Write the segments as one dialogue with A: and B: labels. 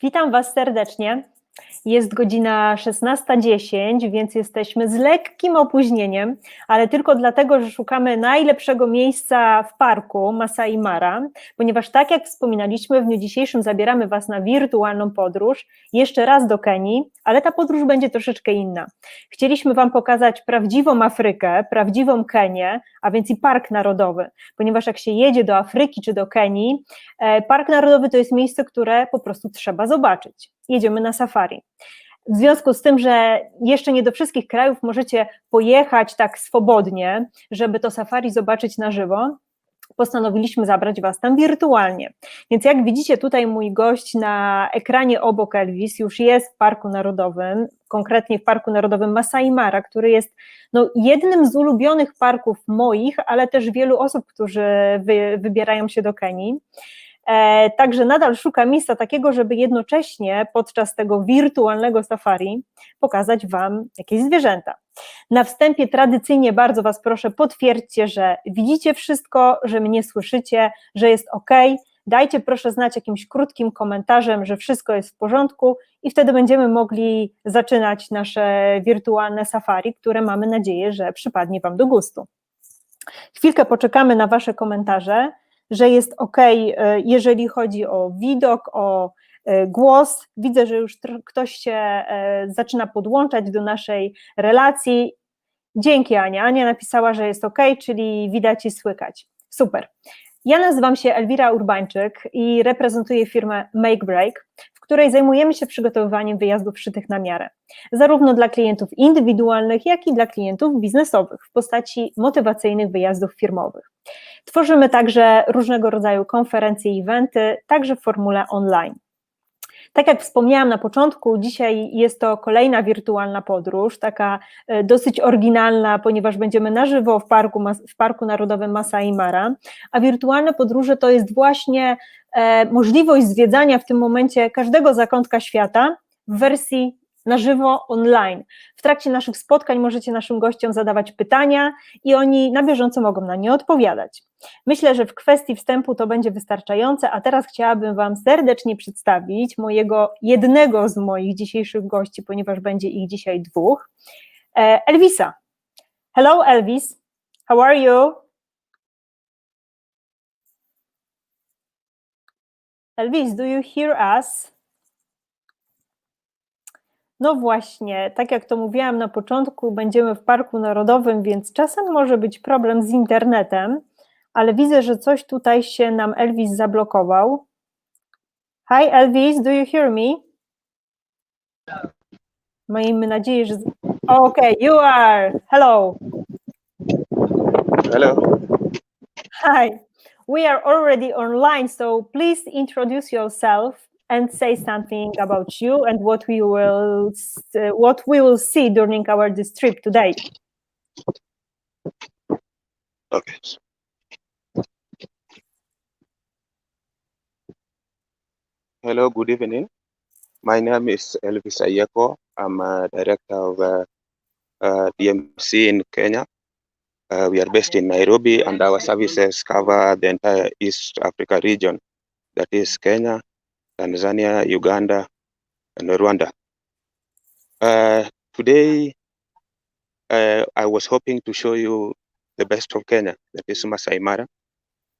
A: Witam Was serdecznie. Jest godzina 16:10, więc jesteśmy z lekkim opóźnieniem, ale tylko dlatego, że szukamy najlepszego miejsca w parku Masai Mara, ponieważ tak jak wspominaliśmy, w dniu dzisiejszym zabieramy Was na wirtualną podróż, jeszcze raz do Kenii, ale ta podróż będzie troszeczkę inna. Chcieliśmy Wam pokazać prawdziwą Afrykę, prawdziwą Kenię, a więc i park narodowy, ponieważ jak się jedzie do Afryki czy do Kenii, park narodowy to jest miejsce, które po prostu trzeba zobaczyć. Jedziemy na safari. W związku z tym, że jeszcze nie do wszystkich krajów możecie pojechać tak swobodnie, żeby to safari zobaczyć na żywo, postanowiliśmy zabrać Was tam wirtualnie. Więc jak widzicie tutaj mój gość na ekranie obok Elvis już jest w Parku Narodowym, konkretnie w Parku Narodowym Masai Mara, który jest jednym z ulubionych parków moich, ale też wielu osób, którzy wybierają się do Kenii. Także nadal szukam miejsca takiego, żeby jednocześnie podczas tego wirtualnego safari pokazać Wam jakieś zwierzęta. Na wstępie tradycyjnie bardzo Was proszę, potwierdźcie, że widzicie wszystko, że mnie słyszycie, że jest ok. Dajcie proszę znać jakimś krótkim komentarzem, że wszystko jest w porządku i wtedy będziemy mogli zaczynać nasze wirtualne safari, które mamy nadzieję, że przypadnie Wam do gustu. Chwilkę poczekamy na Wasze komentarze, że jest ok, jeżeli chodzi o widok, o głos. Widzę, że już ktoś się zaczyna podłączać do naszej relacji. Dzięki Ania. Ania napisała, że jest ok, czyli widać i słychać. Super. Ja nazywam się Elwira Urbańczyk i reprezentuję firmę Make Break, w której zajmujemy się przygotowywaniem wyjazdów szytych na miarę, zarówno dla klientów indywidualnych, jak i dla klientów biznesowych w postaci motywacyjnych wyjazdów firmowych. Tworzymy także różnego rodzaju konferencje i eventy, także w formule online. Tak jak wspomniałam na początku, dzisiaj jest to kolejna wirtualna podróż, taka dosyć oryginalna, ponieważ będziemy na żywo w Parku Narodowym Masai Mara, a wirtualne podróże to jest właśnie możliwość zwiedzania w tym momencie każdego zakątka świata w wersji na żywo online. W trakcie naszych spotkań możecie naszym gościom zadawać pytania i oni na bieżąco mogą na nie odpowiadać. Myślę, że w kwestii wstępu to będzie wystarczające, a teraz chciałabym Wam serdecznie przedstawić jednego z moich dzisiejszych gości, ponieważ będzie ich dzisiaj dwóch, Elvisa. Hello Elvis, how are you? Elvis, do you hear us? No właśnie, tak jak to mówiłam na początku, będziemy w Parku Narodowym, więc czasem może być problem z internetem, ale widzę, że coś tutaj się nam Elvis zablokował. Hi Elvis, do you hear me? Miejmy nadzieję, że... Okay, you are. Hello.
B: Hello.
A: Hi. We are already online, so please introduce yourself and say something about you and what we will see during this trip today.
B: Okay. Hello, good evening. My name is Elvis Ayeko. I'm a director of DMC in Kenya. We are based in Nairobi and our services cover the entire East Africa region. That is Kenya, Tanzania, Uganda, and Rwanda. Today, I was hoping to show you the best of Kenya, that is Masai Mara.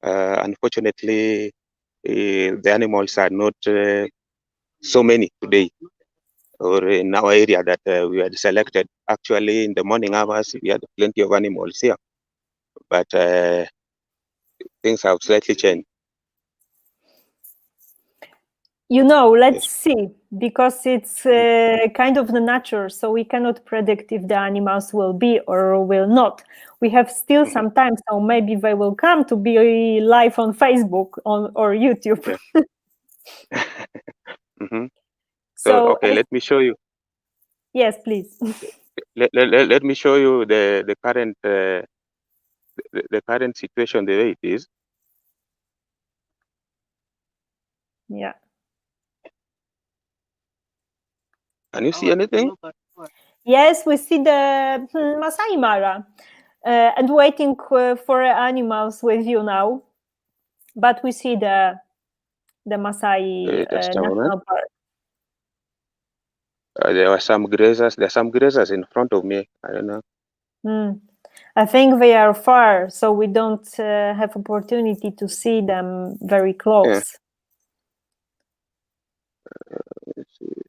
B: Unfortunately, the animals are not so many today, or in our area that we had selected. Actually, in the morning hours, we had plenty of animals here, but things have slightly changed.
A: Let's see, because it's kind of the nature, so we cannot predict if the animals will be or will not. We have still some time, so maybe they will come to be live on Facebook or YouTube.
B: So, okay, let me show you.
A: Yes, please.
B: Let me show you the current the current situation the way it is.
A: Yeah.
B: Can you see anything?
A: Yes, we see the Masai Mara and waiting for animals with you now, but we see the Masai National Park.
B: There were some grazers. There are some grazers in front of me. I don't know.
A: I think they are far, so we don't have opportunity to see them very close.
B: Let's see.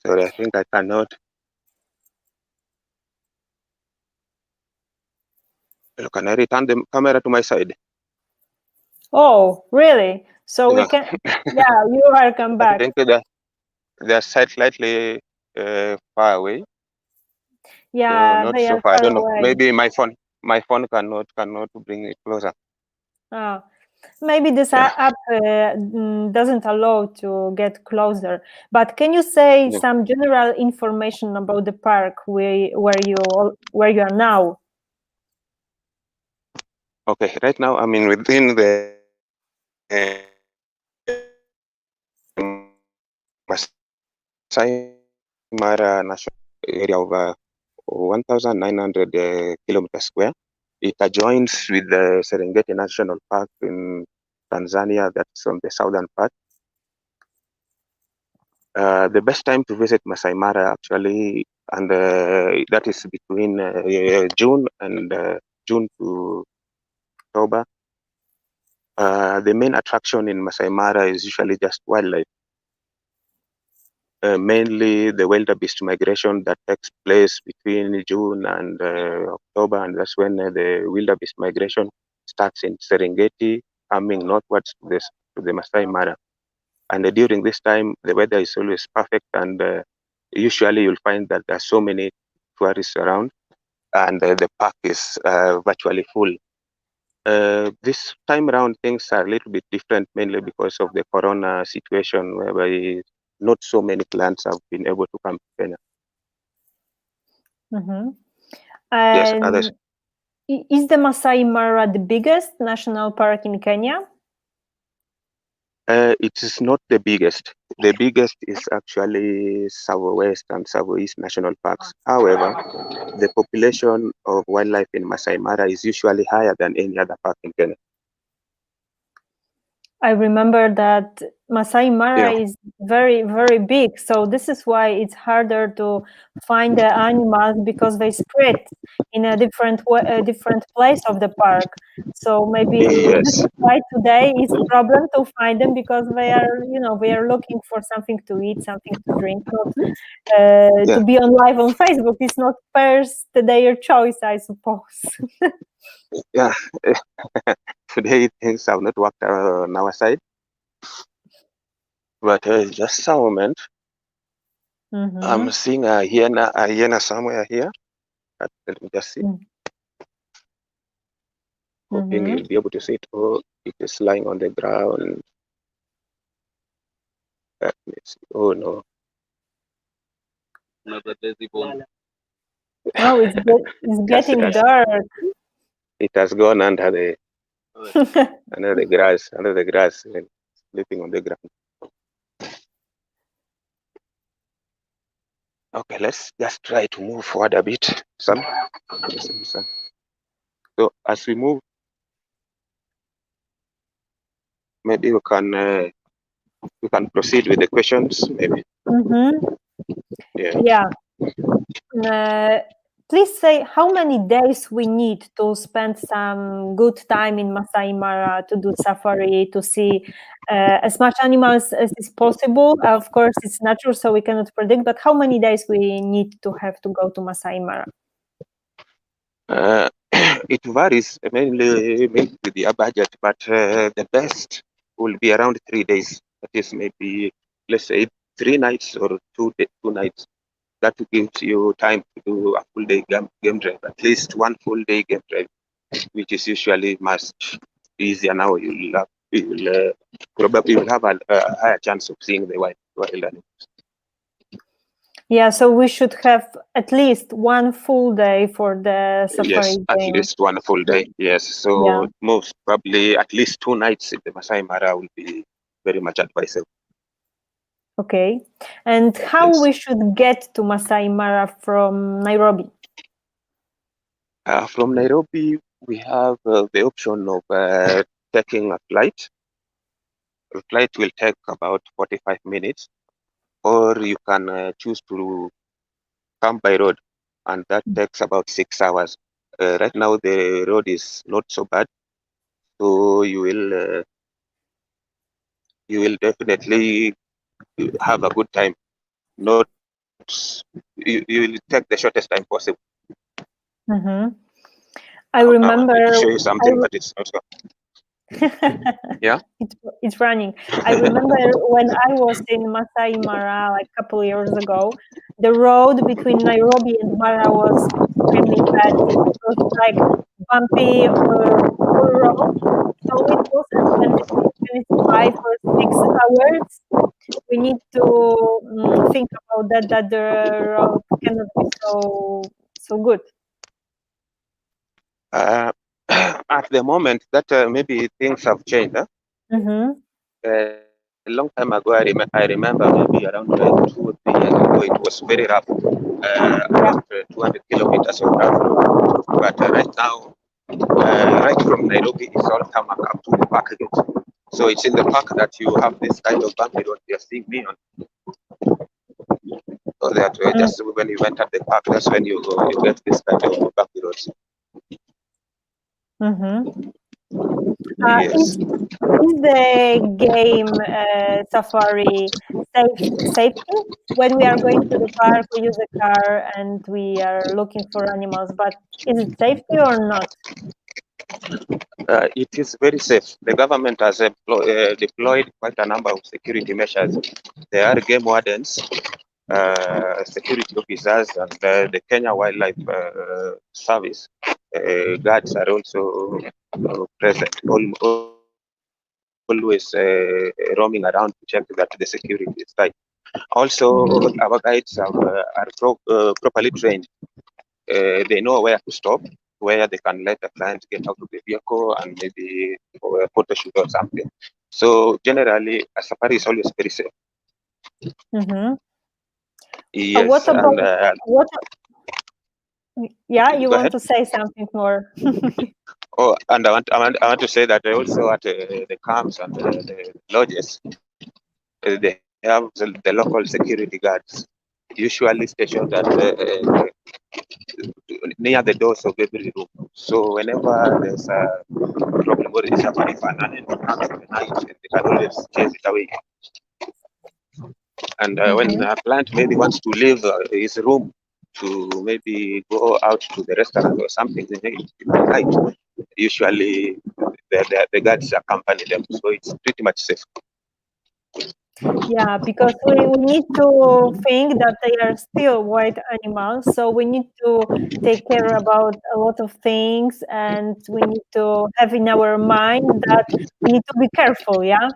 B: Sorry, I think I cannot. Can I return the camera to my side?
A: Oh, really? So we
B: Yeah.
A: can, yeah, you are come
B: I
A: back.
B: think they're slightly far away.
A: Yeah,
B: So not
A: they
B: so
A: are
B: far. I
A: far
B: don't know.
A: away.
B: Maybe my phone cannot bring it closer.
A: Oh, maybe this app doesn't allow to get closer. But can you say
B: Yeah.
A: some general information about the park where you are now?
B: Okay, right now I'm within the Masai Mara National Area of 1,900 kilometers square. It adjoins with the Serengeti National Park in Tanzania, that's on the southern part. The best time to visit Masai Mara actually, and that is between June to October. The main attraction in Masai Mara is usually just wildlife. Mainly the wildebeest migration that takes place between June and October, and that's when the wildebeest migration starts in Serengeti, coming northwards to the Masai Mara. And during this time, the weather is always perfect, and usually you'll find that there are so many tourists around, and the park is virtually full. This time around, things are a little bit different, mainly because of the corona situation, whereby not so many clients have been able to come to Kenya. Yes, others.
A: Is the Masai Mara the biggest national park in Kenya?
B: It is not the biggest. The biggest is actually Southwest and Southeast National Parks. However, the population of wildlife in Masai Mara is usually higher than any other park in Kenya.
A: I remember that Masai Mara is very, very big. So this is why it's harder to find the animals, because they spread in a different place of the park. So maybe this is why today is a problem to find them, because they are looking for something to eat, something to drink, not to be on live on Facebook. It's not first their choice, I suppose.
B: Yeah. Today things have not worked on our side, but just a moment. I'm seeing a hyena somewhere here. Let me just see. Hoping you'll be able to see it. Oh, it is lying on the ground. Let me see. Oh no.
A: Oh, it's getting dark.
B: It has gone under the grass, and sleeping on the ground. Okay, let's just try to move forward a bit. So as we move, maybe we can proceed with the questions. Maybe.
A: Yeah. Please say how many days we need to spend some good time in Masai Mara, to do safari, to see as much animals as is possible. Of course, it's natural, so we cannot predict, but how many days we need to have to go to Masai Mara?
B: It varies mainly with your budget, but the best will be around 3 days. That is maybe, let's say, 3 nights or 2 nights. That gives you time to do a full day game drive, at least 1 full day game drive, which is usually much easier now. Probably have a higher chance of seeing the wild animals.
A: Yeah, so we should have at least one full day for the safari
B: Yes, at
A: game.
B: least one full day. Yes, so
A: Yeah.
B: most probably at least 2 nights in the Masai Mara will be very much advisable.
A: Okay. And how
B: Yes.
A: we should get to Masai Mara from Nairobi?
B: From Nairobi, we have the option of taking a flight. The flight will take about 45 minutes, or you can choose to come by road, and that takes about 6 hours. Right now, the road is not so bad, so you will definitely have a good time. Not you will take the shortest time possible.
A: Mm-hmm. I remember.
B: To show you something, but it's not so. Yeah.
A: It's running. I remember when I was in Masai Mara like a couple years ago, the road between Nairobi and Mara was extremely bad. It was like bumpy road. So it was, and when it's 5 or 6 hours, we need to think about that the road cannot be so good.
B: At the moment, that maybe things have changed. Huh?
A: Mm-hmm.
B: A long time ago, I remember maybe around 2 or 3 years ago, it was very rough, about 200 kilometers of rough road. But right now, right from Nairobi, it's all come up to the park again. So it's in the park that you have this kind of bumpy road you're seeing me on. So that just when you enter the park, that's when you get this kind of bumpy roads.
A: Mm-hmm.
B: Yes.
A: Is the game safari safety? When we are going to the park, we use a car and we are looking for animals, but is it safety or not?
B: It is very safe. The government has deployed quite a number of security measures. There are game wardens, security officers, and the Kenya Wildlife Service guards are also present, always roaming around to check that the security is tight. Also, our guides are properly trained. They know where to stop, where they can let the client get out of the vehicle and maybe for a photo shoot or something. So generally, a safari is always very safe.
A: Mm-hmm.
B: Yes,
A: What about what? Yeah, you
B: Go
A: want
B: ahead.
A: to say something more?
B: Oh, and I want to say that also at the camps and the lodges, they have the local security guards, usually stationed at near the doors of every room. So whenever there's a problem or is happening, if an animal comes in the night, they can always chase it away. And when a client maybe wants to leave his room to maybe go out to the restaurant or something in the night, usually the guards accompany them. So it's pretty much safe.
A: Yeah, because we need to think that they are still wild animals, so we need to take care about a lot of things, and we need to have in our mind that we need to be careful, yeah?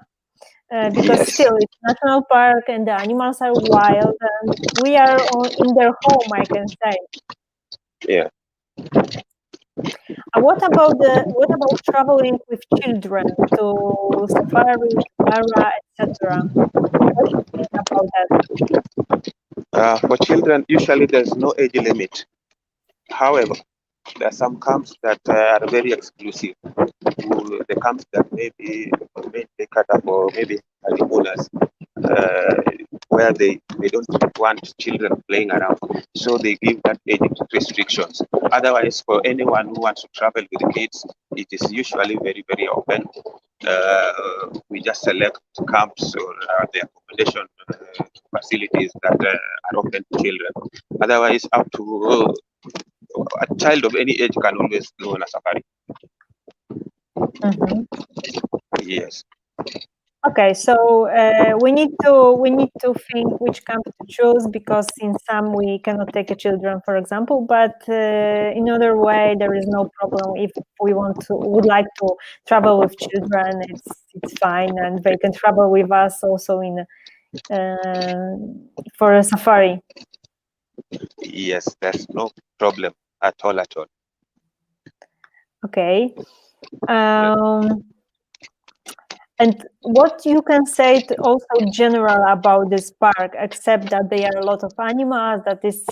A: Because
B: Yes.
A: still it's national park and the animals are wild and we are in their home, I can say.
B: Yeah.
A: What about traveling with children to safari, to Mara, etc.? What do you think about that?
B: For children, usually there's no age limit. However, there are some camps that are very exclusive. The camps that maybe take up for maybe honeymooners, where they don't want children playing around. So they give that age restrictions. Otherwise, for anyone who wants to travel with kids, it is usually very, very open. We just select camps or the accommodation facilities that are open to children. Otherwise, up to a child of any age can always go on a safari. Yes.
A: Okay, so we need to think which camp to choose, because in some we cannot take a children, for example, but in other way there is no problem. If we would like to travel with children, it's fine, and they can travel with us also in for a safari.
B: Yes, there's no problem at all, at all.
A: Okay. And what you can say also general about this park, except that there are a lot of animals, that is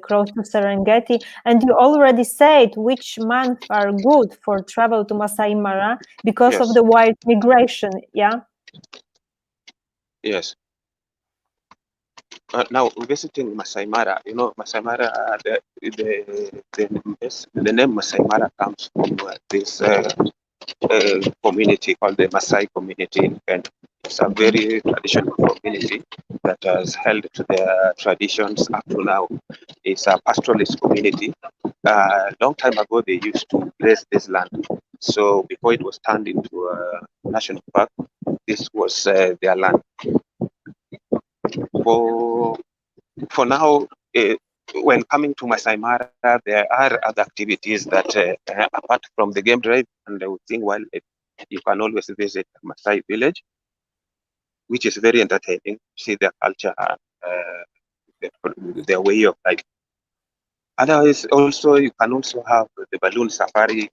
A: close to Serengeti, and you already said which months are good for travel to Masai Mara because of
B: Yes.
A: the wild migration, yeah?
B: Yes. Now visiting Masai Mara, Masai Mara, the name Masai Mara comes from this community called the Masai community in Kenya. It's a very traditional community that has held to their traditions up to now. It's a pastoralist community. Long time ago, they used to graze this land. So before it was turned into a national park, this was their land. For now, when coming to Masai Mara, there are other activities that, apart from the game drive and the thing, you can always visit Masai village, which is very entertaining. See their culture and their way of life. Otherwise, also you can also have the balloon safari,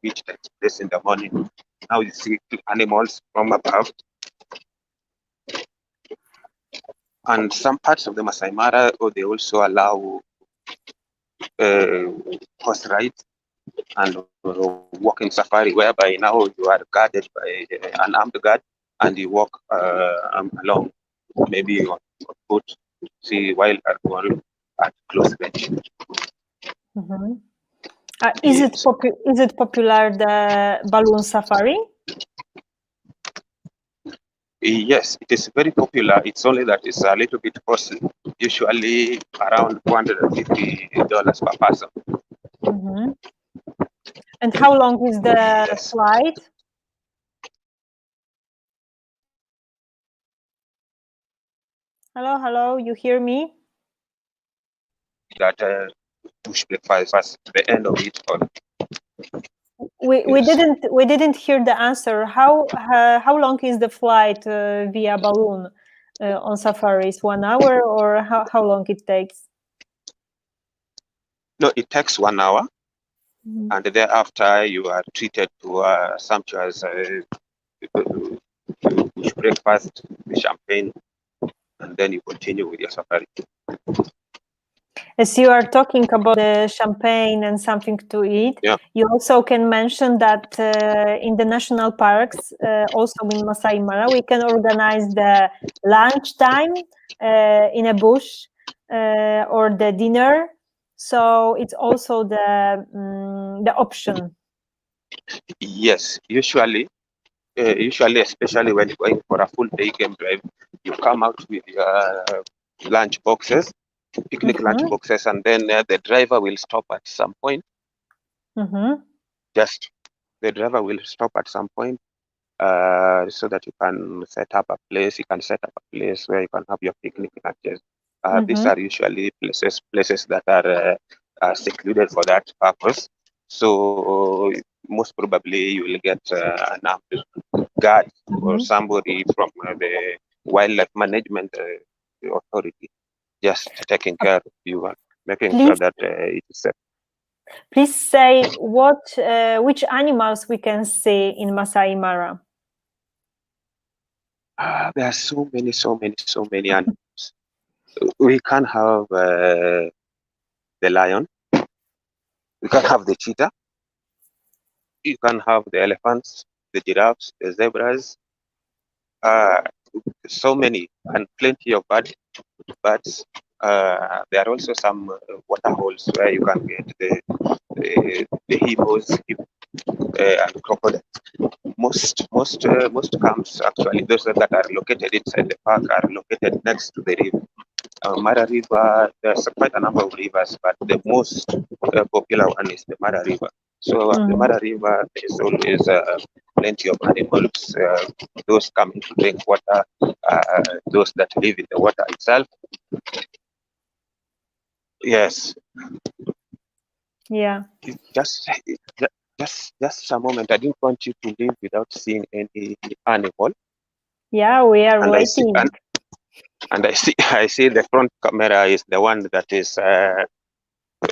B: which takes place in the morning. Now you see animals from above. And some parts of the Masai Mara, they also allow horse rides and walking safari, whereby now you are guarded by an armed guard and you walk along, maybe on foot, see wild animal at close range.
A: Is
B: Yes.
A: it popular, the balloon safari?
B: Yes, it is very popular. It's only that it's a little bit costly, usually around $450 per person.
A: And how long is the
B: Yes.
A: flight? Hello, you hear me?
B: That push breakfast at the end of it.
A: We didn't hear the answer. How long is the flight via balloon on safaris? 1 hour, or how long it takes?
B: No, it takes 1 hour, and thereafter you are treated to a sumptuous bush breakfast, with champagne, and then you continue with your safari.
A: As you are talking about the champagne and something to eat,
B: Yeah.
A: you also can mention that in the national parks, also in Masai Mara, we can organize the lunch time in a bush or the dinner. So it's also the option.
B: Yes, usually, especially when you're going for a full day game drive, you come out with your lunch boxes, picnic lunch boxes, and then the driver will stop at some point. The driver will stop at some point so that you can set up a place. You can set up a place where you can have your picnic lunches. These are usually places that are secluded for that purpose. So most probably you will get an armed guard or somebody from the wildlife management authority just taking care of you and making sure that it is safe.
A: Please say which animals we can see in Masai Mara.
B: There are so many animals. We can have the lion. We can have the cheetah. You can have the elephants, the giraffes, the zebras. So many, and plenty of birds. There are also some water holes where you can get the hippos and crocodiles. Most camps, actually, those that are located inside the park, are located next to the river. Mara River, there's quite a number of rivers, but the most popular one is the Mara River. So the Mara River, there's always plenty of animals, those coming to drink water, those that live in the water itself. Yes.
A: Yeah.
B: Just a moment. I didn't want you to leave without seeing any animal.
A: Yeah, we are waiting.
B: and I see the front camera is the one that is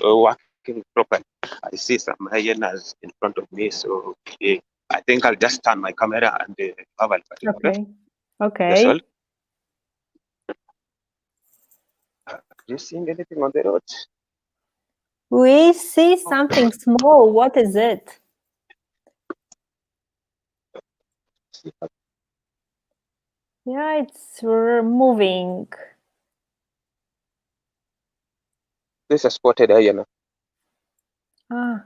B: working properly. I see some hyenas in front of me, so I think I'll just turn my camera and have a look at it.
A: Okay.
B: That's all.
A: Okay.
B: Are you seeing anything on the road?
A: We see something small. What is it? Yeah, it's moving.
B: This is a spotted hyena.
A: Ah,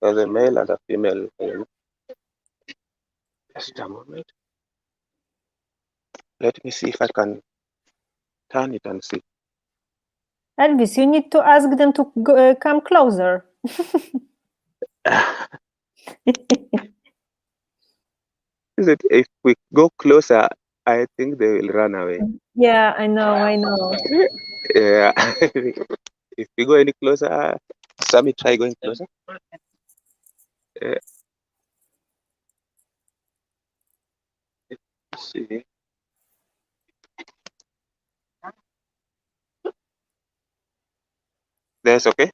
B: There's a male and a female hyena. Just a moment. Let me see if I can turn it and see.
A: Elvis, you need to ask them to come closer.
B: Is it if we go closer, I think they will run away.
A: Yeah, I know.
B: Yeah. If we go any closer, Sammy, try going closer. Let's see. That's okay.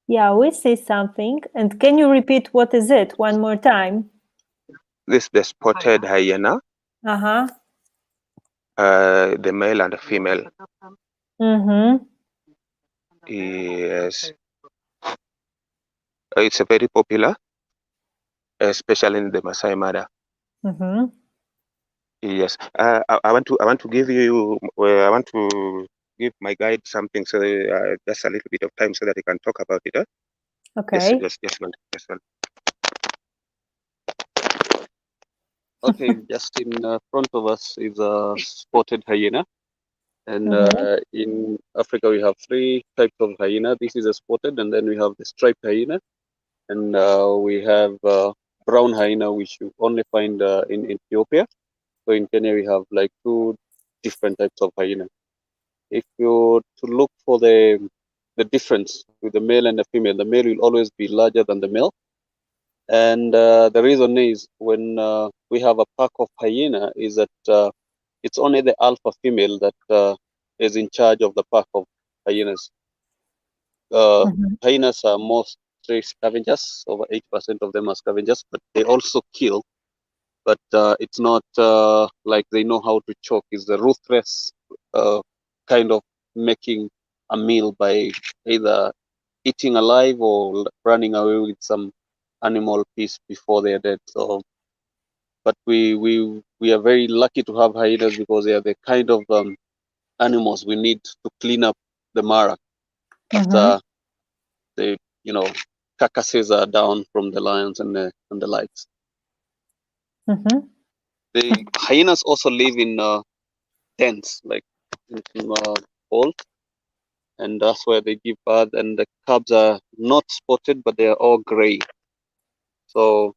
A: Yeah, we see something. And can you repeat what is it one more time?
B: This is the spotted hyena,
A: Uh-huh.
B: the male and the female.
A: Mm-hmm.
B: Yes. It's a very popular, especially in the Masai Mara.
A: Mm-hmm.
B: Yes. I want to give you. I want to give my guide something, so just a little bit of time so that he can talk about it. Huh?
A: Okay.
B: Yes, one.
C: Okay, just in front of us is a spotted hyena. And in Africa, we have three types of hyena. This is a spotted, and then we have the striped hyena. And we have brown hyena, which you only find in Ethiopia. So in Kenya, we have like two different types of hyena. If you to look for the difference with the male and the female, the male will always be larger than the male. And the reason is when we have a pack of hyena is that it's only the alpha female that is in charge of the pack of hyenas. Hyenas are mostly scavengers. Over 80% of them are scavengers, but they also kill. But it's not like they know how to choke. It's the ruthless kind of making a meal by either eating alive or running away with some animal piece before they're dead. So, but we are very lucky to have hyenas because they are the kind of animals we need to clean up the Mara after the carcasses are down from the lions and the likes. The hyenas also live in dens, like in holes, and that's where they give birth. And the cubs are not spotted, but they are all gray. So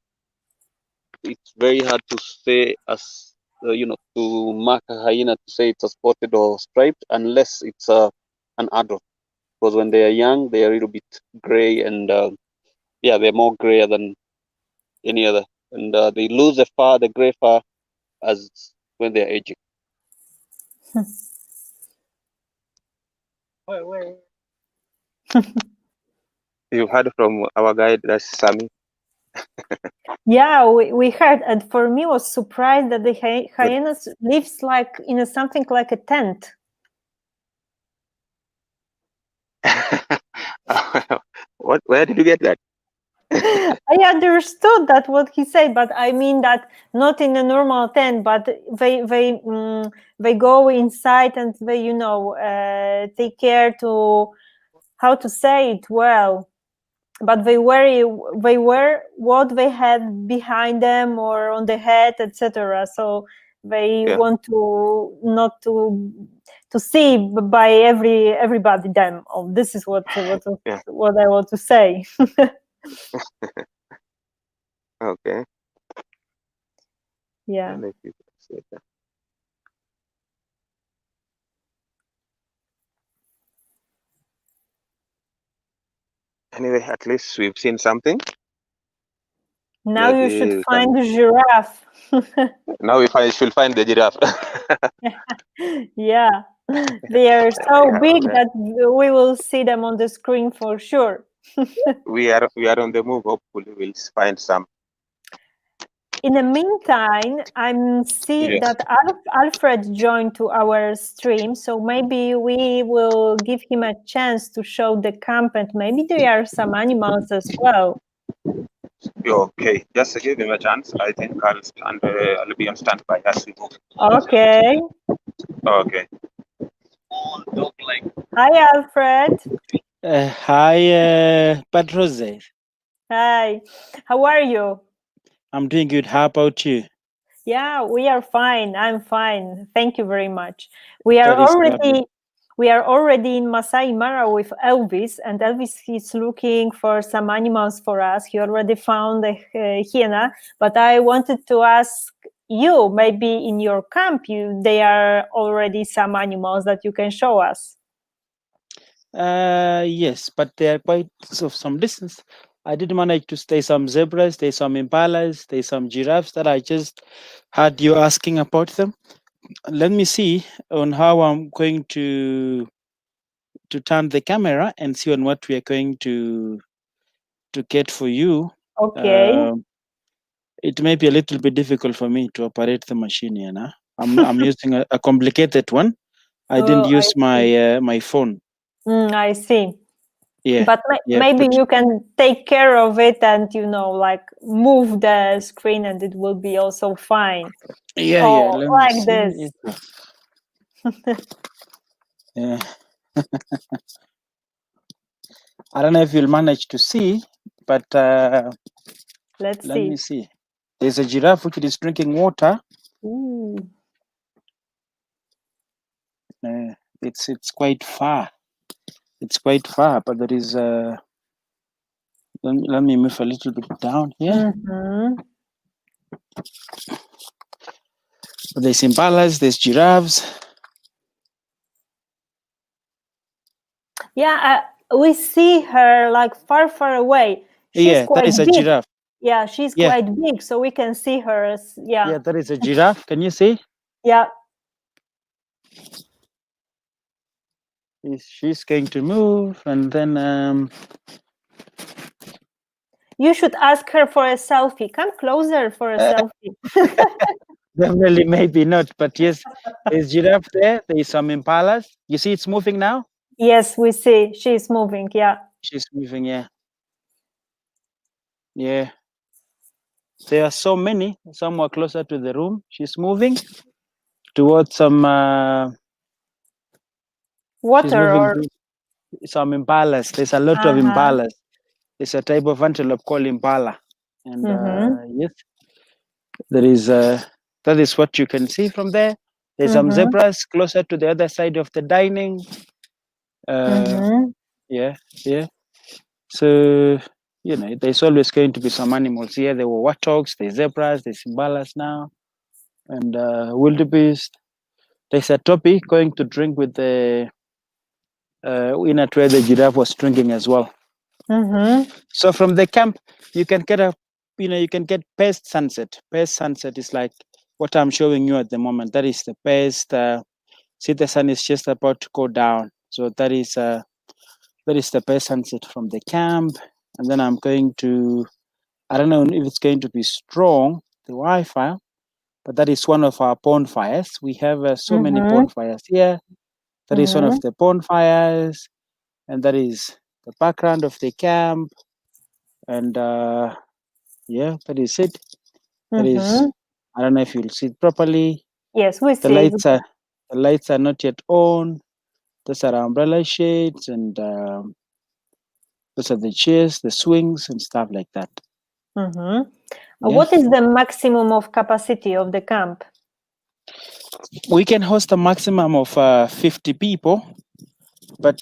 C: it's very hard to say as to mark a hyena to say it's a spotted or striped unless it's an adult, because when they are young they are a little bit gray, and they're more grayer than any other, and they lose the gray fur as when they're aging.
B: You heard from our guide, that's Sammy.
A: Yeah, we heard, and for me was surprised that the hyenas lives like in something like a tent.
B: Where did you get that?
A: I understood that what he said, but I mean that not in a normal tent, but they go inside and they take care to how to say it well. But they wear what they have behind them or on the head, etc. So they want to not to see by everybody them. Oh, this is what I want to say.
B: Okay.
A: Yeah.
B: Anyway, at least we've seen something.
A: Now you
B: Maybe
A: should
B: we
A: find
B: can.
A: the giraffe.
B: Now should find the giraffe.
A: Yeah, they are so
B: Yeah,
A: big that we will see them on the screen for sure.
B: we are on the move. Hopefully, we'll find some.
A: In the meantime, I'm see
B: Yes.
A: that Alfred joined to our stream, so maybe we will give him a chance to show the camp, and maybe there are some animals as well.
B: Okay, just give him a chance. I think I'll be on standby as we move.
A: Okay.
B: Okay.
A: Hi, Alfred.
D: Hi, Podróże.
A: Hi. How are you?
D: I'm doing good. How about you?
A: Yeah, we are fine. I'm fine. Thank you very much. We are
D: That is lovely.
A: already in Masai Mara with Elvis, and Elvis is looking for some animals for us. He already found a hyena, but I wanted to ask you, maybe in your camp, there are already some animals that you can show us.
D: Yes, but they are quite of some distance. I did manage to stay some zebras, there's some impalas, there's some giraffes that I just had you asking about them. Let me see on how I'm going to turn the camera and see on what we are going to get for you.
A: Okay.
D: It may be a little bit difficult for me to operate the machine here now. I'm using a complicated one. I didn't use my phone.
A: I see.
D: Yeah,
A: but
D: yeah,
A: maybe
D: but
A: you can take care of it and like move the screen, and it will be also fine.
D: yeah,
A: Oh,
D: let me
A: like
D: see.
A: this.
D: Yeah. I don't know if you'll manage to see, but
A: Let's
D: let
A: see.
D: me see. There's a giraffe which is drinking water.
A: Ooh.
D: It's quite far. It's quite far, but there is let me move a little bit down here. There's impalas, there's giraffes.
A: Yeah, we see her like far away. She's
D: That is a
A: big.
D: giraffe.
A: Yeah, she's quite big, so we can see her.
D: Yeah, that is a giraffe. Can you see?
A: Yeah.
D: She's going to move, and then
A: you should ask her for a selfie. Come closer for a selfie.
D: Definitely, maybe not, but yes, there's giraffe there. There's some impalas. You see, it's moving now.
A: Yes, we see she's moving. Yeah,
D: she's moving. Yeah. There are so many. Some are closer to the room. She's moving towards some
A: water or
D: some impalas. There's a lot of impalas. There's a type of antelope called impala, and yes, there is that is what you can see from there. There's some zebras closer to the other side of the dining. Yeah. So there's always going to be some animals here. There were warthogs, there's zebras, there's impalas now, and wildebeest. There's a topi going to drink with the inner where the giraffe was drinking as well. So from the camp, you can get you can get best sunset. Best sunset is like what I'm showing you at the moment. That is the best. See, the sun is just about to go down. So that is the best sunset from the camp. And then I'm going to, I don't know if it's going to be strong, the Wi-Fi, but that is one of our bonfires. We have so many bonfires here. That is one of the bonfires, and that is the background of the camp. And that is it. That is, I don't know if you'll see it properly.
A: Yes, we see.
D: The lights are not yet on. Those are umbrella shades, and those are the chairs, the swings, and stuff like that.
A: What is the maximum of capacity of the camp?
D: We can host a maximum of 50 people, but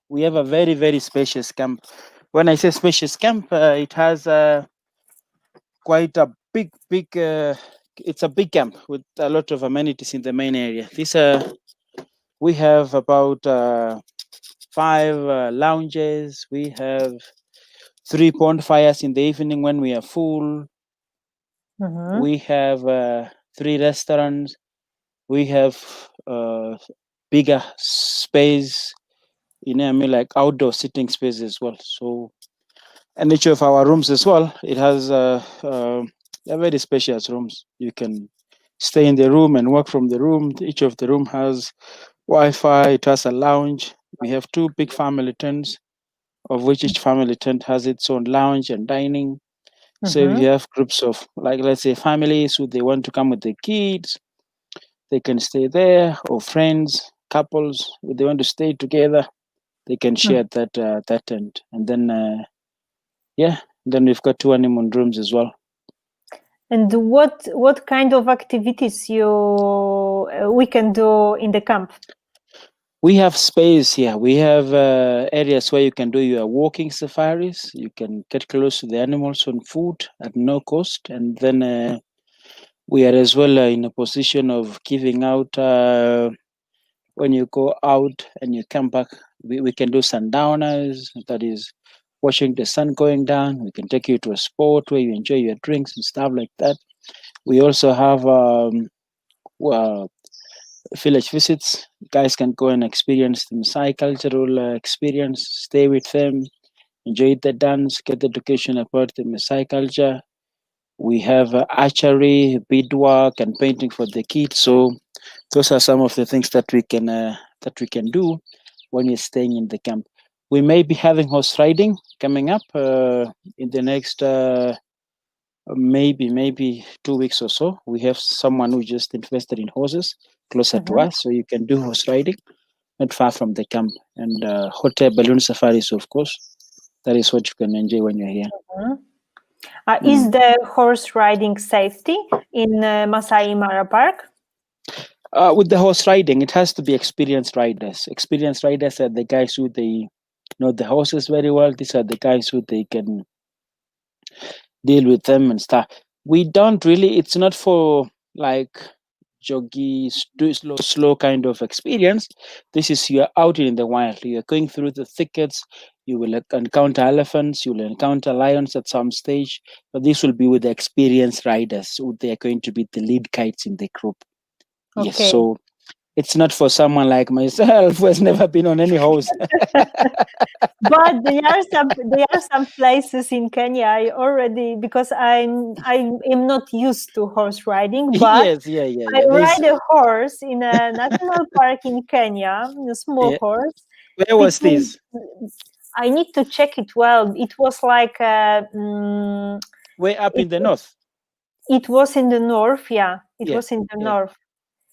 D: we have a very, very spacious camp. When I say spacious camp, it has quite a big, it's a big camp with a lot of amenities in the main area. We have about 5 lounges. We have 3 bonfires in the evening when we are full.
A: Mhm.
D: We have 3 restaurants. We have bigger space, you know, I mean, like outdoor sitting space as well. So, and each of our rooms as well, it has very spacious rooms. You can stay in the room and work from the room. Each of the room has Wi-Fi. It has a lounge. We have 2 big family tents, of which each family tent has its own lounge and dining. So if
A: Mhm.
D: you have groups of, like, let's say families who they want to come with their kids, they can stay there, or friends, couples, if they want to stay together, they can share that tent. And then then we've got 2 honeymoon rooms as well.
A: And what kind of activities we can do in the camp?
D: We have space here. We have areas where you can do your walking safaris. You can get close to the animals on foot at no cost. And then we are as well in a position of giving out, when you go out and you come back, we can do sundowners, that is watching the sun going down. We can take you to a spot where you enjoy your drinks and stuff like that. We also have village visits. Guys can go and experience the Masai cultural experience, stay with them, enjoy the dance, get education about the Masai culture. We have archery, beadwork, and painting for the kids. So those are some of the things that we can do when you're staying in the camp. We may be having horse riding coming up in the next maybe 2 weeks or so. We have someone who just invested in horses closer to us, so you can do horse riding not far from the camp. And hot air balloon safaris, of course. That is what you can enjoy when you're here.
A: Is the horse riding safety in Masai Mara Park?
D: With the horse riding, it has to be experienced riders. Experienced riders are the guys who they know the horses very well. These are the guys who they can deal with them and stuff. We don't really, it's not for like joggy, slow kind of experience. This is, you're out in the wild. You're going through the thickets. You will encounter elephants. You will encounter lions at some stage. But this will be with the experienced riders. So they are going to be the lead guides in the group.
A: Okay.
D: Yes, so it's not for someone like myself who has never been on any horse.
A: But there are some places in Kenya I already, because I am not used to horse riding, but
D: Yes, yeah.
A: I ride a horse in a national park in Kenya, a small horse.
D: Where was this?
A: I need to check it well. It was like
D: way up in the north.
A: It was in the north, yeah. It was in the north.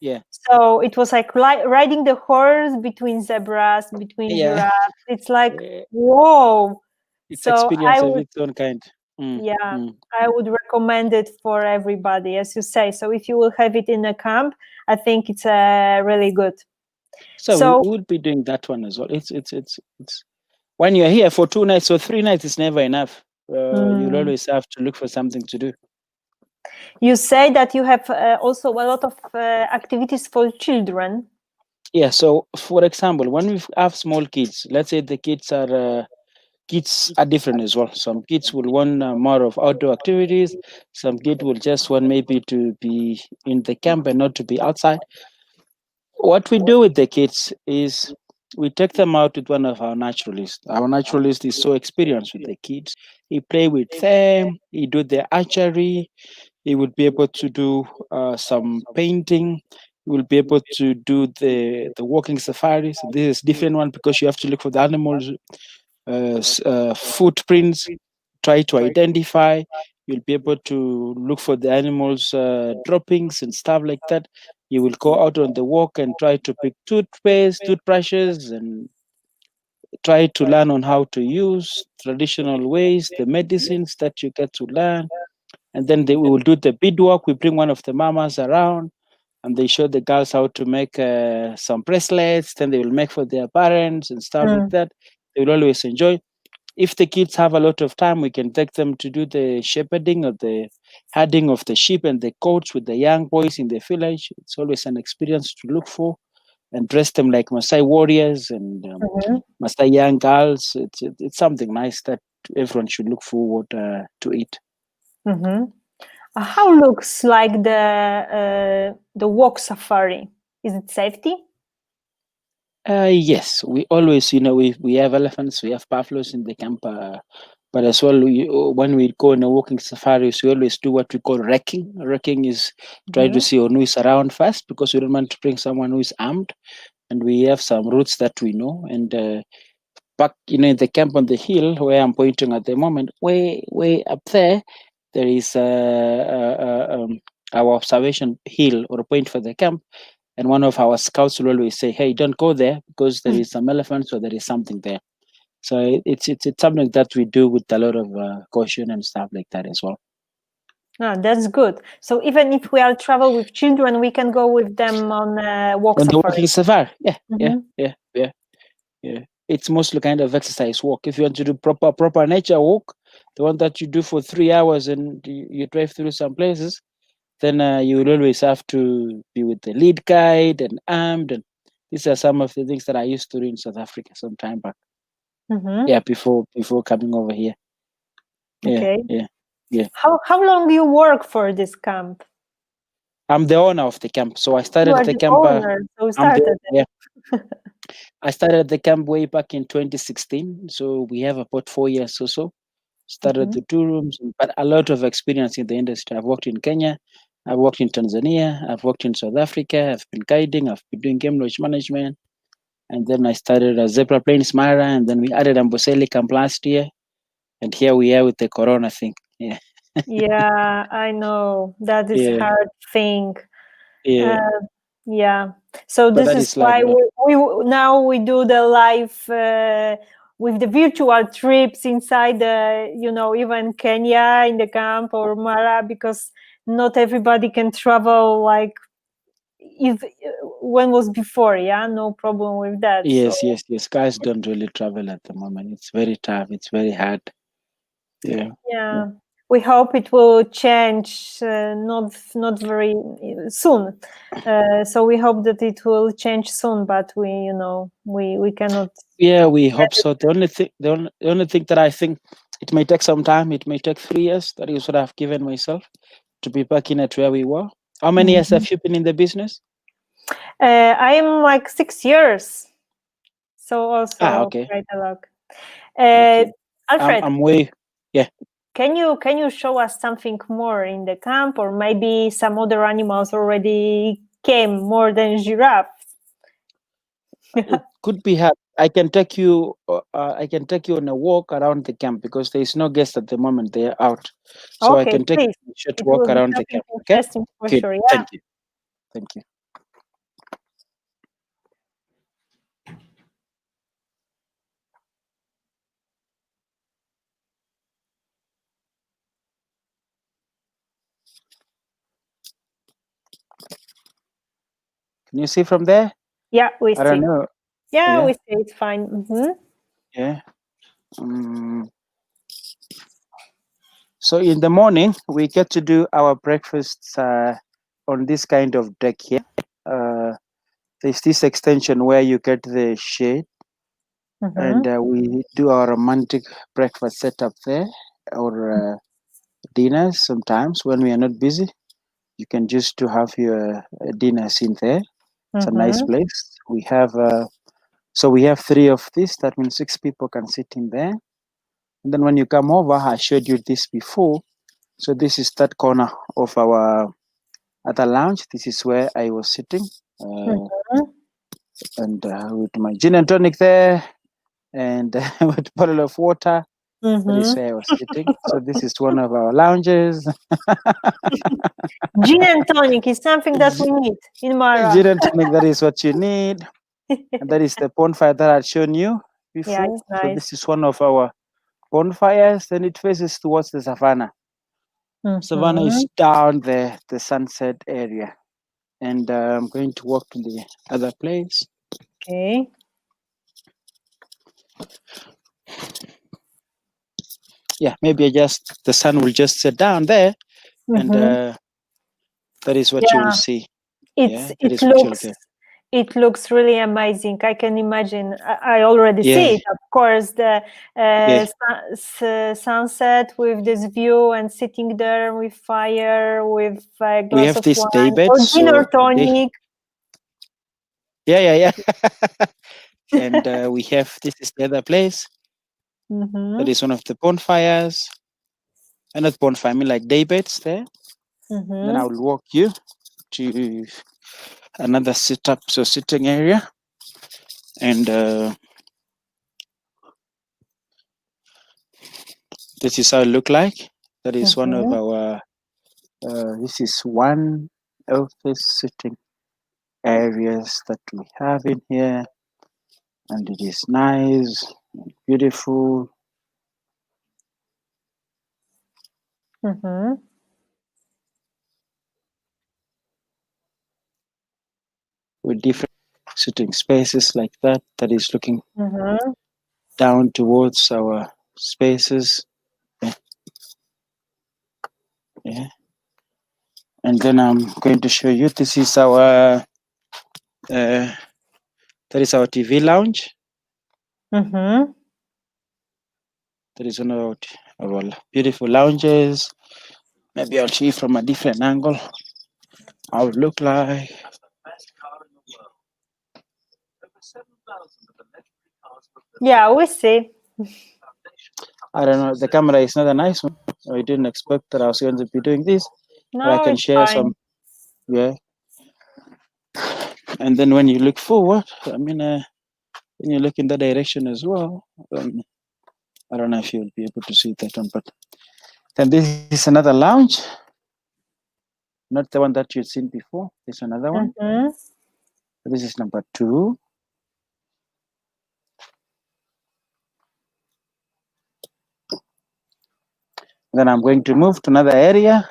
D: Yeah.
A: So it was like riding the horse between zebras, between giraffes. It's like, whoa.
D: It's
A: so
D: experience of its own kind.
A: I would recommend it for everybody, as you say. So if you will have it in a camp, I think it's really good.
D: So we would be doing that one as well. It's when you're here for 2 nights or 3 nights, it's never enough. You'll always have to look for something to do.
A: You say that you have also a lot of activities for children.
D: Yeah. So, for example, when we have small kids, let's say the kids are different as well. Some kids will want more of outdoor activities. Some kids will just want maybe to be in the camp and not to be outside. What we do with the kids is we take them out with one of our naturalists. Our naturalist is so experienced with the kids. He play with them. He do the archery. He would be able to do some painting. He will be able to do the walking safaris. This is different one because you have to look for the animals' footprints, try to identify. You'll be able to look for the animals' droppings and stuff like that. You will go out on the walk and try to pick toothbrushes, and try to learn on how to use traditional ways, the medicines that you get to learn. And then we will do the beadwork. We bring one of the mamas around and they show the girls how to make some bracelets. Then they will make for their parents and stuff like that. They will always enjoy. If the kids have a lot of time, we can take them to do the shepherding or the herding of the sheep and the goats with the young boys in the village. It's always an experience to look for, and dress them like Masai warriors and Masai young girls. It's something nice that everyone should look forward to it.
A: Mhm. How looks like the walk safari? Is it safety?
D: Yes, we always, we have elephants, we have buffaloes in the camp, but as well, when we go on a walking safaris, we always do what we call wrecking. Wrecking is try to see who is around first, because we don't want to bring someone who is armed, and we have some routes that we know. And back, in the camp on the hill where I'm pointing at the moment, way up there is our observation hill or point for the camp. And one of our scouts will always say, "Hey, don't go there because there is some elephants or there is something there." So it's something that we do with a lot of caution and stuff like that as well.
A: Ah, that's good. So even if we are travel with children, we can go with them on walk
D: On the
A: safari.
D: walking safari, yeah,
A: Mhm.
D: yeah. It's mostly kind of exercise walk. If you want to do proper nature walk, the one that you do for 3 hours and you drive through some places, then you will always have to be with the lead guide and armed. And these are some of the things that I used to do in South Africa some time back.
A: Mhm.
D: Yeah, before coming over here. Yeah,
A: Okay.
D: yeah.
A: How long you work for this camp?
D: I'm the owner of the camp, so I
A: You
D: started
A: are
D: the
A: the
D: camp.
A: owner, so
D: I'm the
A: started it.
D: yeah. I started the camp way back in 2016, so we have about 4 years or so. Started the 2 rooms, but a lot of experience in the industry. I've worked in Kenya, I've worked in Tanzania, I've worked in South Africa, I've been guiding, I've been doing game lodge management, and then I started a Zebra Plains Mara, and then we added Amboseli camp last year, and here we are with the Corona thing. Yeah,
A: Yeah, I know. That is
D: yeah,
A: hard thing.
D: yeah.
A: Yeah. So
D: But
A: this
D: that
A: is
D: is life.
A: why we now we do the live with the virtual trips inside the, even Kenya in the camp or Mara, because not everybody can travel like if when was before. Yeah, no problem with that.
D: Yes,
A: So
D: yes. Guys don't really travel at the moment. It's very tough. It's very hard. Yeah.
A: yeah, we hope it will change not very soon. So we hope that it will change soon, but we cannot.
D: Yeah, we hope so. The only thing that I think it may take some time. It may take 3 years. That is what I've given myself to be back in at where we were. How many years have you been in the business?
A: I am like 6 years, so also
D: Okay.
A: quite a lot.
D: Okay.
A: Alfred,
D: I'm way. Yeah.
A: can you show us something more in the camp, or maybe some other animals already came more than giraffes?
D: It could be hard. I can take you. I can take you on a walk around the camp because there is no guest at the moment. They are out, so I
A: Okay,
D: can take
A: please.
D: you a short
A: It
D: walk
A: will be
D: around the
A: something
D: camp. Okay.
A: interesting for
D: Good.
A: sure. Yeah.
D: Thank you. Thank you. Can you see from there?
A: Yeah, we
D: I don't
A: see.
D: know.
A: Yeah,
D: Yeah.
A: we see. It's fine.
D: Yeah. So in the morning, we get to do our breakfasts on this kind of deck here. There's this extension where you get the shade, and we do our romantic breakfast setup there, or dinners sometimes when we are not busy. You can just to have your dinners in there. It's a nice place. We have so we have 3 of these. That means 6 people can sit in there. And then when you come over, I showed you this before. So this is that corner of our other lounge. This is where I was sitting, and with my gin and tonic there, and with a bottle of water. That is where I was sitting. So this is one of our lounges.
A: Gin and tonic is something that we need in Mara.
D: Gin and tonic, that is what you need. And that is the bonfire that I'd shown you before.
A: Yeah, it's
D: So
A: nice.
D: this is one of our bonfires, and it faces towards the savannah. Savannah is down there, the sunset area. And I'm going to walk to the other place.
A: Okay.
D: Yeah, maybe the sun will just set down there, and that is what you will see.
A: It's
D: Yeah, that
A: it
D: is what you'll
A: looks
D: get.
A: It looks really amazing. I can imagine. I already
D: Yeah.
A: see it. Of course, the
D: Yeah.
A: sunset with this view and sitting there with fire, with a
D: We
A: glass
D: have
A: of
D: this
A: wine
D: daybed,
A: or gin or
D: so
A: tonic.
D: yeah. And we have, this is the other place. That is one of the bonfires. And not bonfire, I mean like daybeds there. Then I will walk you to another sitting area. And this is how it look like. That is one of our, this is one of the sitting areas that we have in here. And it is nice, beautiful. With different sitting spaces like that, that is looking down towards our spaces. Yeah. And then I'm going to show you, this is our, that is our TV lounge. That is one of our beautiful lounges. Maybe I'll show you from a different angle how it look like.
A: Yeah, we see.
D: I don't know, the camera is not a nice one. I didn't expect that I was going to be doing this. But I
A: No,
D: can
A: it's
D: share
A: fine.
D: some, yeah. And then when you look forward, I mean, when you look in that direction as well, I don't know if you'll be able to see that one, but then this is another lounge, not the one that you've seen before. There's another one. This is number 2. Then I'm going to move to another area.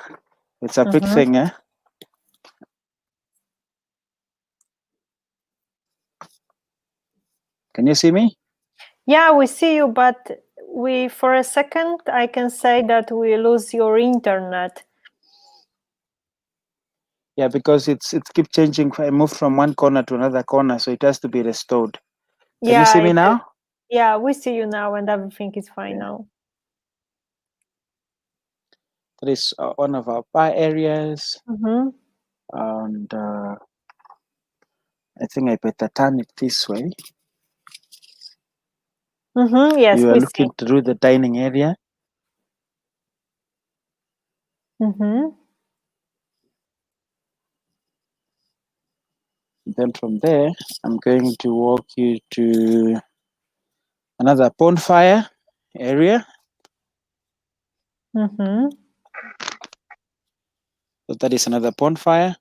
D: It's a big thing, eh? Can you see me?
A: Yeah, we see you, but for a second, I can say that we lose your internet.
D: Yeah, because it keeps changing. I moved from one corner to another corner, so it has to be restored. Can you see me now?
A: Yeah, we see you now, and everything is fine now.
D: That is one of our bar areas. And I think I better turn it this way.
A: Yes,
D: You are
A: we
D: looking through the dining area. Then from there, I'm going to walk you to another bonfire area. So that is another bonfire.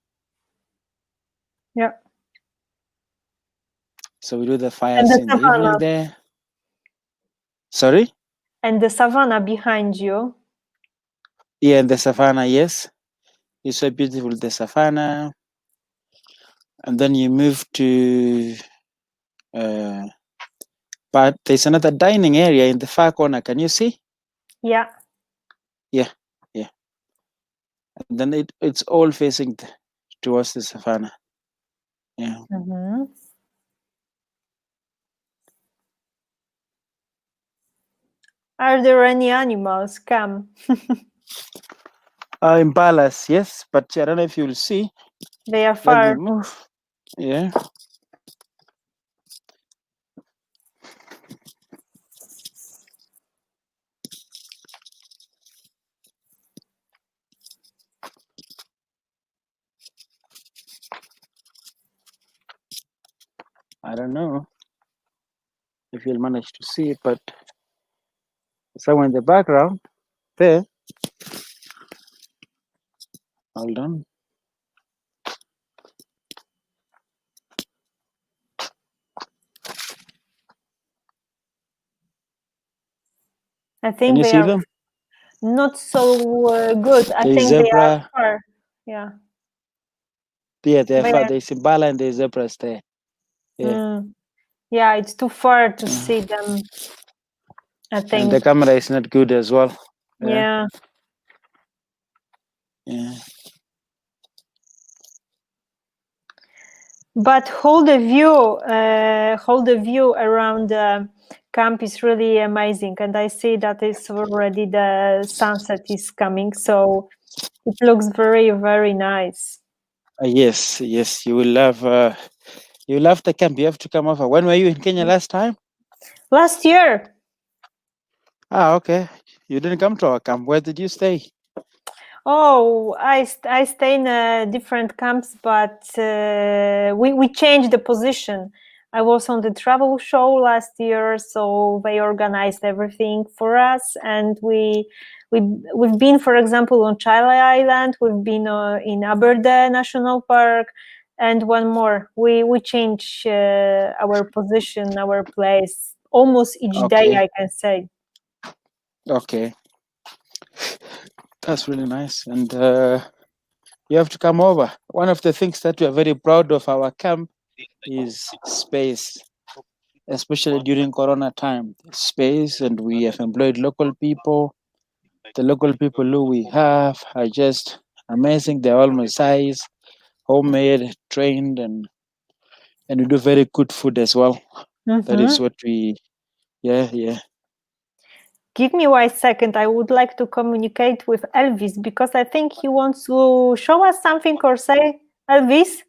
A: Yeah.
D: So we do the fires in the evening
A: savannah.
D: there. Sorry?
A: And the savannah behind you.
D: Yeah, and the savannah, yes. It's so beautiful, the savannah. And then you move to, but there's another dining area in the far corner. Can you see?
A: Yeah.
D: Yeah. And then it's all facing towards the savannah. Yeah.
A: Are there any animals? Come.
D: Impalas, yes, but I don't know if you'll see.
A: They are
D: Let
A: far.
D: me move. Yeah. I don't know if you'll manage to see it, but somewhere in the background there. Hold on.
A: I
D: Can
A: think
D: you
A: they
D: see
A: are
D: them?
A: not so good. I
D: There's
A: think they are
D: zebra.
A: far. Yeah.
D: Yeah, they're
A: They
D: far.
A: are-
D: There's Impala and there's zebras there. Yeah.
A: Yeah, it's too far to see them. I
D: And
A: think.
D: the camera is not good as well.
A: Yeah.
D: Yeah.
A: But hold the view around the camp is really amazing, and I see that it's already the sunset is coming, so it looks very, very nice.
D: Yes, yes, you will love the camp. You have to come over. When were you in Kenya last time?
A: Last year,
D: Ah, okay. You didn't come to our camp. Where did you stay?
A: oh, I stay in different camps, but we changed the position. I was on the travel show last year, so they organized everything for us, and we've been, for example, on Chile Island. We've been in Aberdeen National Park, and one more. We change our position, our place almost each day,
D: Okay.
A: I can say.
D: Okay. That's really nice. And you have to come over. One of the things that we are very proud of our camp is space, especially during Corona time. Space, and we have employed local people. The local people who we have are just amazing. They're all Masais, homemade, trained, and we do very good food as well. That is what we, yeah.
A: Give me 1 second. I would like to communicate with Elvis because I think he wants to show us something or say. Elvis?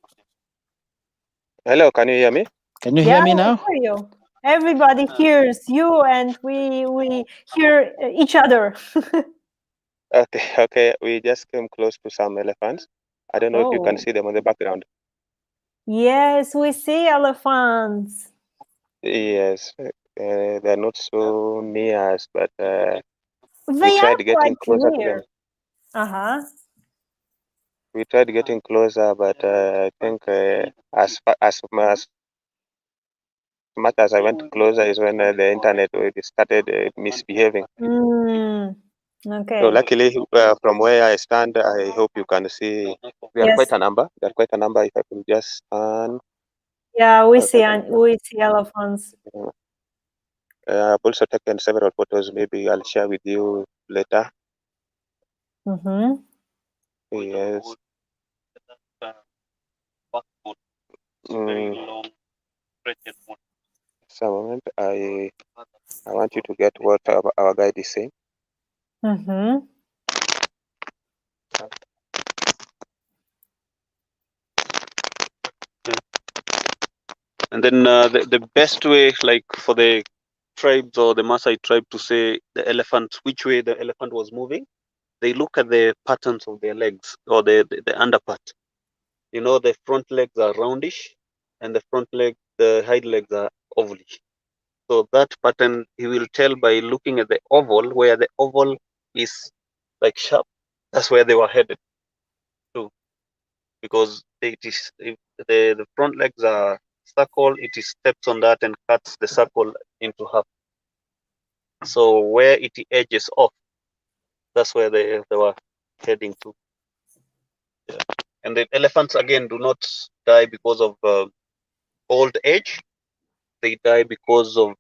B: Hello, can you hear me?
D: Can you
A: Yeah,
D: hear me
A: I
D: now?
A: hear you. Everybody hears you, and we hear each other.
B: Okay. We just came close to some elephants. I don't know if you can
A: Oh,
B: see them on the background.
A: yes, we see elephants.
B: Yes, they're not so near us, but we
A: They are
B: tried getting
A: quite
B: closer to them.
A: near. Uh-huh.
B: We tried getting closer, but I think as much as I went closer is when the internet already started misbehaving.
A: Okay.
B: So luckily, from where I stand, I hope you can see. There are
A: Yes.
B: quite a number. There are quite a number. If I could just stand.
A: Yeah, we
B: Okay.
A: see elephants.
B: I've also taken several photos. Maybe I'll share with you later.
A: Mm-hmm.
B: Yes. So a moment. I want you to get what our guide is saying.
A: Mm-hmm.
C: And then the best way, like for the tribes or the Maasai tribe to say the elephant, which way the elephant was moving, they look at the patterns of their legs or the underpart. You know, the front legs are roundish and the hind legs are ovalish. So that pattern he will tell by looking at the oval, where the oval is like sharp. That's where they were headed to, because it is, if the front legs are circle, it is steps on that and cuts the circle into half. So where it edges off, that's where they were heading to. Yeah. And the elephants again do not die because of old age. They die because of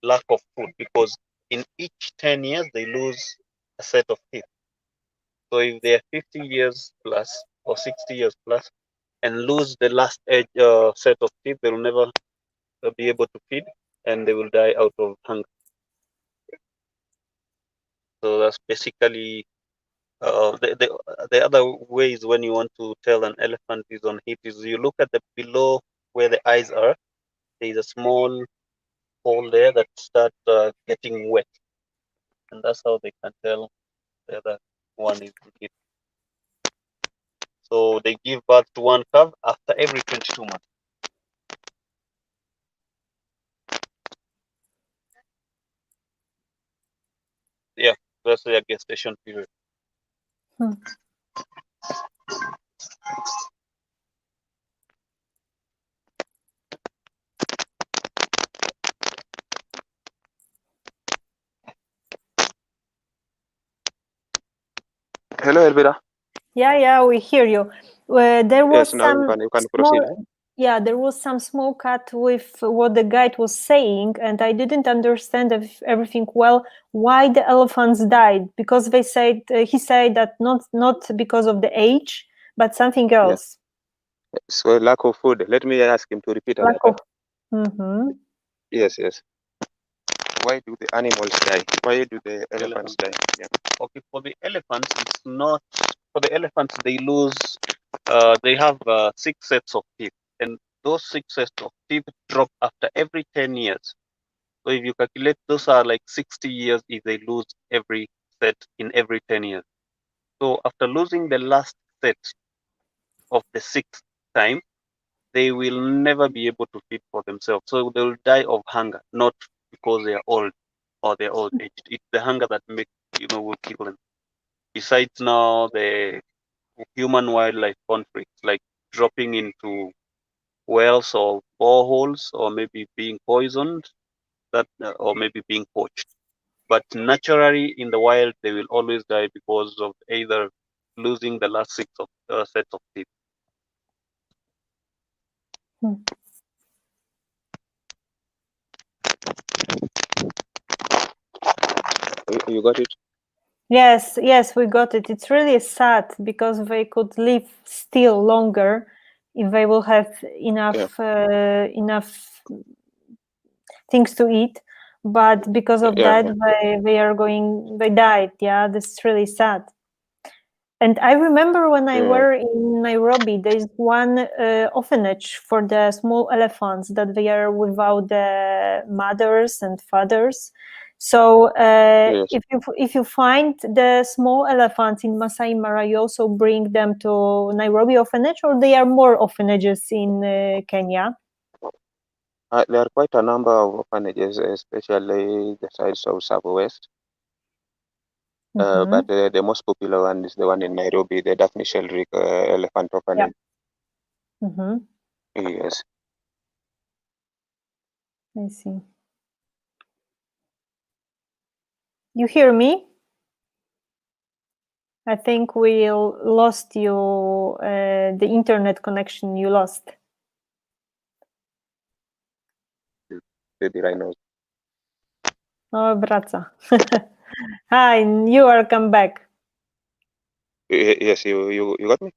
C: lack of food. Because in each 10 years they lose a set of teeth. So if they're 50 years plus or 60 years plus and lose the last edge set of teeth, they will never be able to feed, and they will die out of hunger. So that's basically the other ways when you want to tell an elephant is on heat is you look at the below where the eyes are. There is a small hole there that start getting wet, and that's how they can tell the other one is on heat. So they give birth to one calf after every 22 months. Yeah, that's their gestation period.
B: Hello, Elvira.
A: Yeah, we hear you. There was
B: Yes, now you can proceed.
A: there was some small cut with what the guide was saying, and I didn't understand everything well. Why the elephants died? Because they said he said that not because of the age, but something else.
B: So lack of food. Let me ask him to repeat
A: Lack
B: another.
A: of.
B: Yes, yes. Why do the animals die? Why do the elephants die? Yeah.
C: Okay, for the elephants, it's not for the elephants. They lose. They have 6 sets of teeth, and those 6 sets of teeth drop after every 10 years. So if you calculate, those are like 60 years if they lose every set in every 10 years. So after losing the last set of the 6th time, they will never be able to feed for themselves. So they will die of hunger, not because they are old or they're old aged. It's the hunger that will kill them. Besides now the human wildlife conflicts, like dropping into wells or boreholes, or maybe being poisoned, or maybe being poached. But naturally, in the wild, they will always die because of either losing the last 6 of sets of teeth.
B: You got it?
A: Yes, we got it. It's really sad because they could live still longer if they will have enough enough things to eat. But because of
B: Yeah.
A: that, they died. Yeah, that's really sad. And I remember when I were in Nairobi, there's one orphanage for the small elephants that they are without the mothers and fathers. So
B: Yes.
A: if you find the small elephants in Masai Mara, you also bring them to Nairobi orphanage, or there are more orphanages in Kenya?
B: There are quite a number of orphanages, especially the sides of Southwest. But the most popular one is the one in Nairobi, the Daphne Sheldrake Elephant Orphanage. Yes.
A: I see. You hear me? I think we lost you, the internet connection you lost.
B: The rhinos.
A: Oh, wraca. Hi, you are come back.
B: Yes, you got me?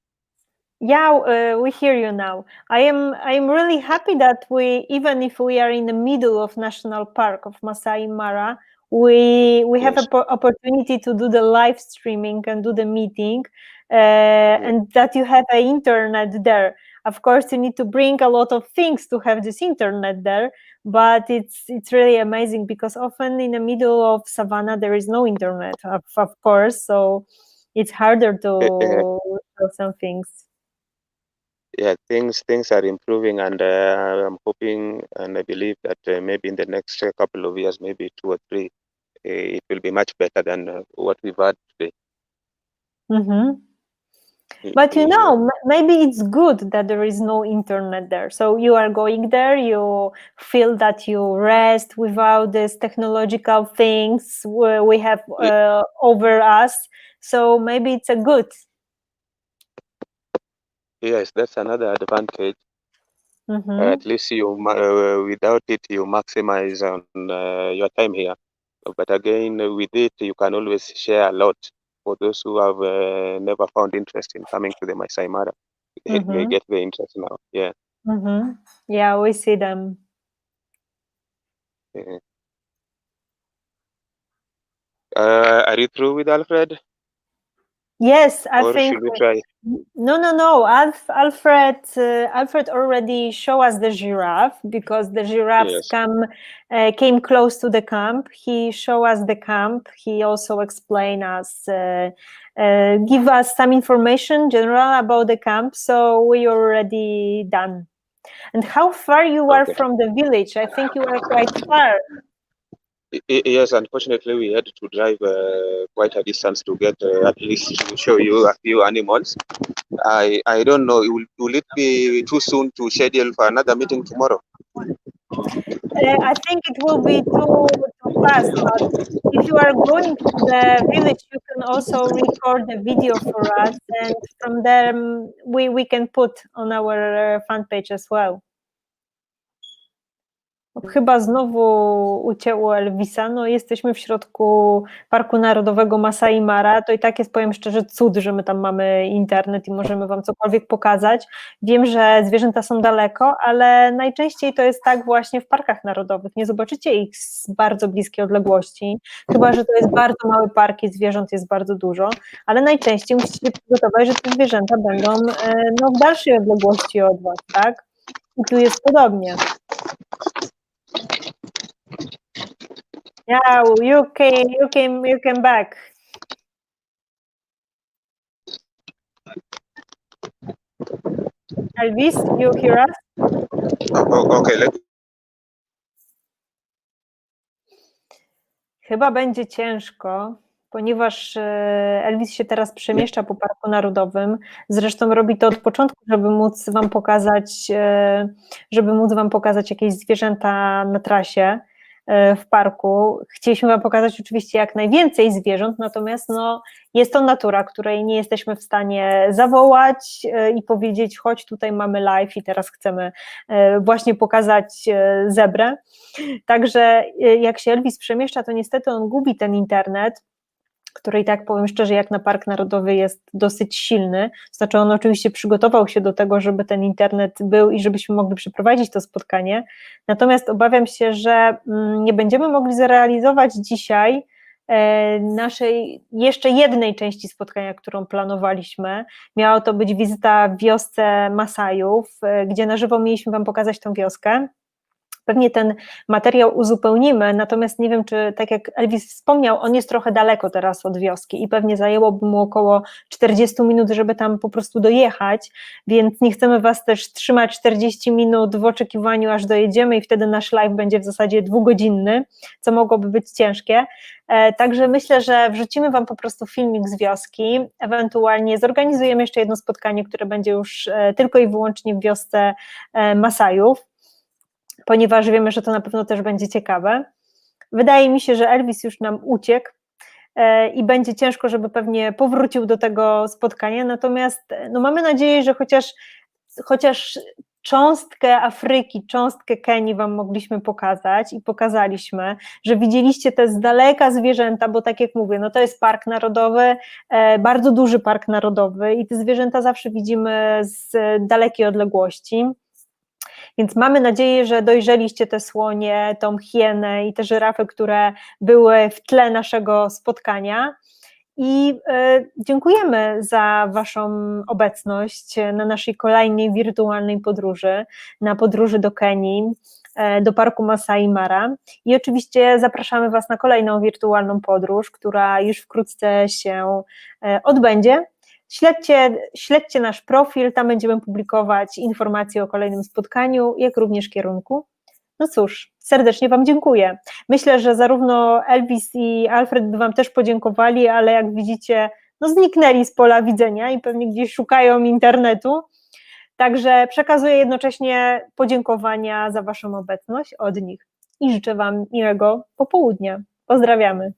A: Yeah, we hear you now. I'm really happy that even if we are in the middle of National Park of Masai Mara, we have an opportunity to do the live streaming and do the meeting, and that you have an internet there. Of course, you need to bring a lot of things to have this internet there, but it's really amazing because often in the middle of savannah there is no internet, of course, so it's harder to show some things.
B: Yeah, things are improving, and I'm hoping and I believe that maybe in the next couple of years, maybe 2 or 3, it will be much better than what we've had today.
A: But maybe it's good that there is no internet there. So you are going there, you feel that you rest without these technological things we have over us. So maybe it's a good.
B: Yes, that's another advantage. At least you, without it, you maximize on your time here. But again, with it, you can always share a lot. For those who have never found interest in coming to the Masai Mara, they may get the interest now. Yeah.
A: Yeah, we see them.
B: Are you through with Alfred?
A: Yes, I think.
B: Should we try?
A: No. Alfred already showed us the giraffe because the giraffes came close to the camp. He showed us the camp. He also explained us, give us some information general about the camp. So we already done. And how far you are from the village? I think you are quite far.
B: Yes, unfortunately, we had to drive quite a distance to get at least to show you a few animals. I don't know. Will it be too soon to schedule for another meeting tomorrow?
A: I think it will be too fast. But if you are going to the village, you can also record the video for us, and from there we can put on our fan page as well. Chyba znowu ucięło Elvisa, no jesteśmy w środku Parku Narodowego Masai Mara, to i tak jest, powiem szczerze, cud, że my tam mamy internet i możemy wam cokolwiek pokazać. Wiem, że zwierzęta są daleko, ale najczęściej to jest tak właśnie w parkach narodowych, nie zobaczycie ich z bardzo bliskiej odległości, chyba że to jest bardzo mały park i zwierząt jest bardzo dużo, ale najczęściej musicie się przygotować, że te zwierzęta będą no, w dalszej odległości od was, tak? I tu jest podobnie. Yeah, you came back. Elvis, you hear us?
B: Okay,
A: Chyba będzie ciężko, ponieważ Elvis się teraz przemieszcza po Parku Narodowym. Zresztą robi to od początku, żeby móc wam pokazać jakieś zwierzęta na trasie w parku. Chcieliśmy wam pokazać oczywiście jak najwięcej zwierząt, natomiast no, jest to natura, której nie jesteśmy w stanie zawołać i powiedzieć, chodź, tutaj mamy live i teraz chcemy właśnie pokazać zebrę. Także jak się Elvis przemieszcza, to niestety on gubi ten internet, który i tak, powiem szczerze, jak na Park Narodowy jest dosyć silny. Znaczy on oczywiście przygotował się do tego, żeby ten internet był i żebyśmy mogli przeprowadzić to spotkanie, natomiast obawiam się, że nie będziemy mogli zrealizować dzisiaj naszej jeszcze jednej części spotkania, którą planowaliśmy. Miała to być wizyta w wiosce Masajów, gdzie na żywo mieliśmy wam pokazać tą wioskę. Pewnie ten materiał uzupełnimy, natomiast nie wiem, czy tak jak Elvis wspomniał, on jest trochę daleko teraz od wioski i pewnie zajęłoby mu około 40 minut, żeby tam po prostu dojechać, więc nie chcemy was też trzymać 40 minut w oczekiwaniu, aż dojedziemy i wtedy nasz live będzie w zasadzie 2-godzinny, co mogłoby być ciężkie. Także myślę, że wrzucimy wam po prostu filmik z wioski, ewentualnie zorganizujemy jeszcze jedno spotkanie, które będzie już tylko i wyłącznie w wiosce Masajów, ponieważ wiemy, że to na pewno też będzie ciekawe. Wydaje mi się, że Elvis już nam uciekł i będzie ciężko, żeby pewnie powrócił do tego spotkania, natomiast no mamy nadzieję, że chociaż cząstkę Afryki, cząstkę Kenii wam mogliśmy pokazać i pokazaliśmy, że widzieliście te z daleka zwierzęta, bo tak jak mówię, no to jest park narodowy, bardzo duży park narodowy i te zwierzęta zawsze widzimy z dalekiej odległości. Więc mamy nadzieję, że dojrzeliście te słonie, tą hienę i te żyrafy, które były w tle naszego spotkania i dziękujemy za waszą obecność na naszej kolejnej wirtualnej podróży, na podróży do Kenii, do parku Masai Mara i oczywiście zapraszamy was na kolejną wirtualną podróż, która już wkrótce się odbędzie. Śledźcie nasz profil, tam będziemy publikować informacje o kolejnym spotkaniu, jak również kierunku. No cóż, serdecznie wam dziękuję. Myślę, że zarówno Elvis i Alfred by wam też podziękowali, ale jak widzicie, no zniknęli z pola widzenia i pewnie gdzieś szukają internetu. Także przekazuję jednocześnie podziękowania za waszą obecność od nich i życzę wam miłego popołudnia. Pozdrawiamy.